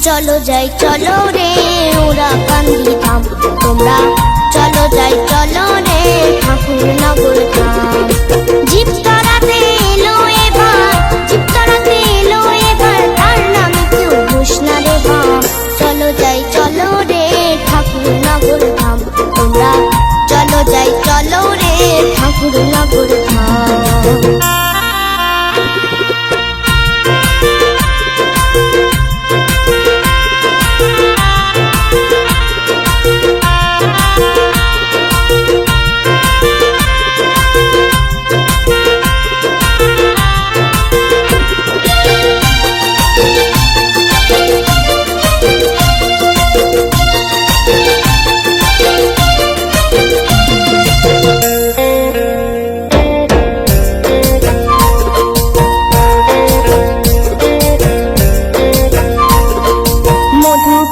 চলো যাই চলো রে ওরা কান্দি ধাম, তোমরা চলো যাই চলো রে ঠাকুর নগর ধাম। জীব তারাতে এলো এবার, জীব তারাতে এলো এবার, তার নামে কেউ ঘোষ না রে বাম। চলো যাই চলো রে ঠাকুর নগর ধাম, তোমরা চলো যাই চলো রে ঠাকুর নগর ধাম।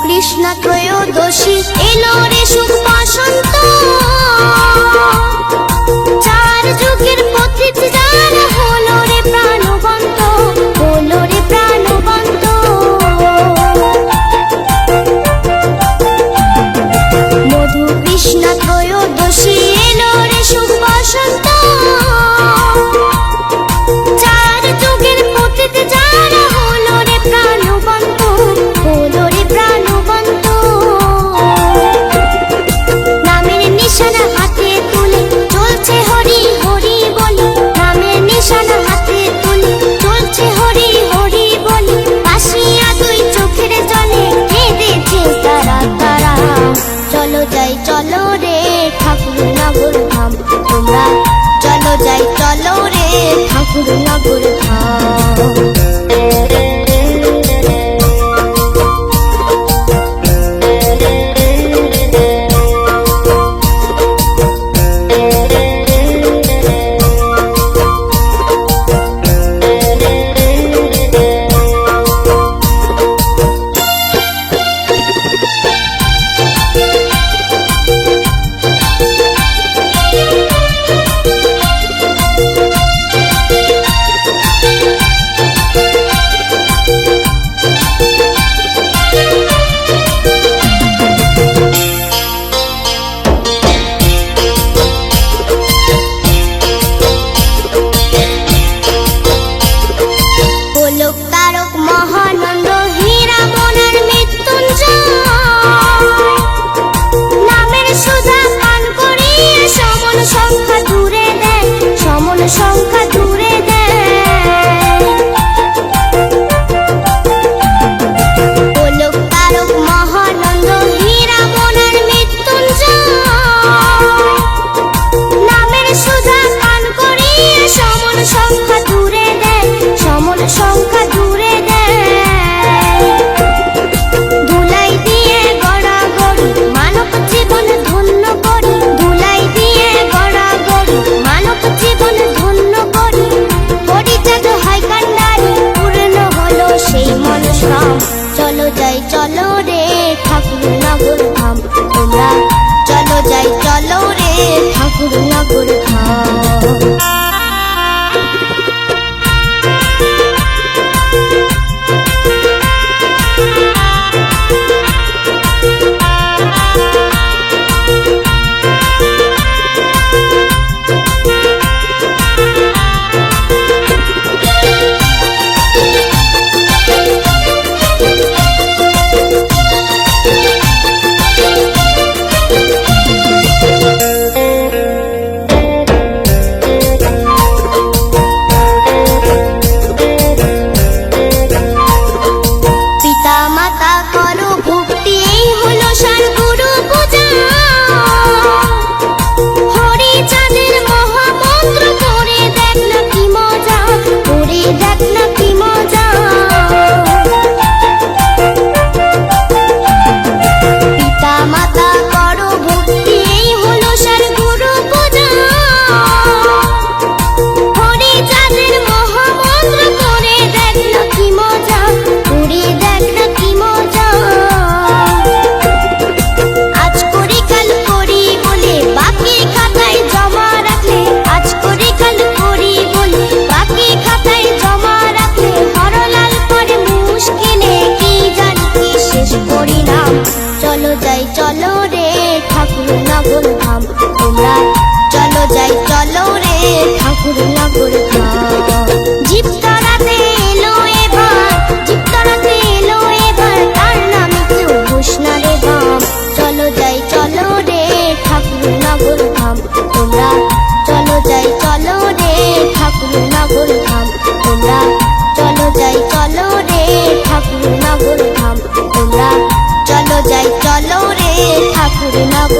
কৃষ্ণা ত্রয়োদশী এলো রে শুভ বসন্ত, চার যুগের পথিক যার হলো রে প্রাণবন্ত, হলো রে প্রাণবন্ত। মধু কৃষ্ণা ত্রয়োদশী এলো রে শুভ বসন্ত, চার যুগের পথিক যার হলো রে প্রাণবন্ত, হলো রে প্রাণবন্ত। নামের নিশানা হাতে তুলে চলছে হরি হরি বলি, নামের নিশানা হাতে তুলে চলছে হরি হরি বলি। আসিয়া দুই চোখের জলে কেঁদেছে তারা তারা। চলো যাই চলো রে ঠাকুর নগর ধাম, তোমরা চলো যাই চলো রে ঠাকুর নগর ধাম। তারক মহানন্দ হীরা মনের মৃত্যুঞ্জয়, নামের সুধা পান করিয়ে সমন সংখ্যা দূরে দেয়, সমন সংখ্যা দূরে দেয়। গোলক তারক মহানন্দ হীরা মনের মৃত্যুঞ্জয়, নামের সুধা পান করিয়ে সমন সংখ্যা দূরে দেয়, সমন সংখ্যা দূরে দেয়। ধুলাই দিয়ে গড়াগড়ি মানব জীবন ধন্য করি, ধুলাই দিয়ে গড়াগড়ি মানব জীবন ধন্য করি। পরিত্যাগ হয় কান্ডারি পূর্ণ হলো সেই মনস্কাম। চলো যাই চলো রে ঠাকুর নগর ধাম, তোমরা চলো যাই চলো রে ঠাকুর নগর ধাম। চলো যাই চলো রে ঠাকুর নগর ধাম তোমরা চলো যাই চলো রে ঠাকুর নগর ধাম জীব তারাতে এলো এবার জীব তারাতে এলো এবার তার নামে কেউ ঘোষ না রে বাম চলো যাই চলো রে ঠাকুর নগর ধাম তোমরা চলো যাই চলো রে ঠাকুর নগর ধাম তোমরা চলো যাই চলো রে ঠাকুর নগর ধাম তোমরা চলো যাই চলো রে ঠাকুর নগর